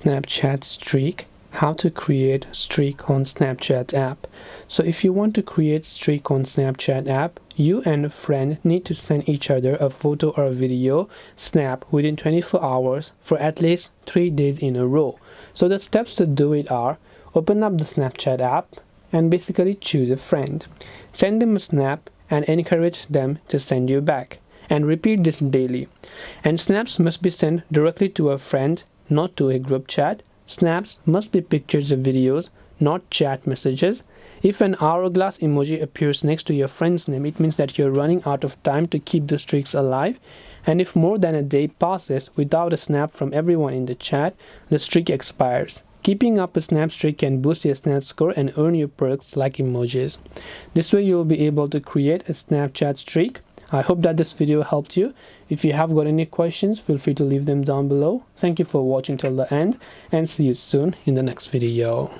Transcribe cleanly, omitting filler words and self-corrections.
Snapchat streak. How to create streak on Snapchat app. So if you want to create streak on Snapchat app, you and a friend need to send each other a photo or a video snap within 24 hours for at least 3 days in a row. So the steps to do it are: open up the Snapchat app and basically choose a friend. Send them a snap and encourage them to send you back. And repeat this daily. And snaps must be sent directly to a friend, not to a group chat. Snaps must be pictures or videos, not chat messages. If an hourglass emoji appears next to your friend's name, it means that you're running out of time to keep the streaks alive. And if more than a day passes without a snap from everyone in the chat, the streak expires. Keeping up a snap streak can boost your snap score and earn you perks like emojis. This way you'll be able to create a Snapchat streak. I hope that this video helped you. If you have got any questions, feel free to leave them down below. Thank you for watching till the end, and see you soon in the next video.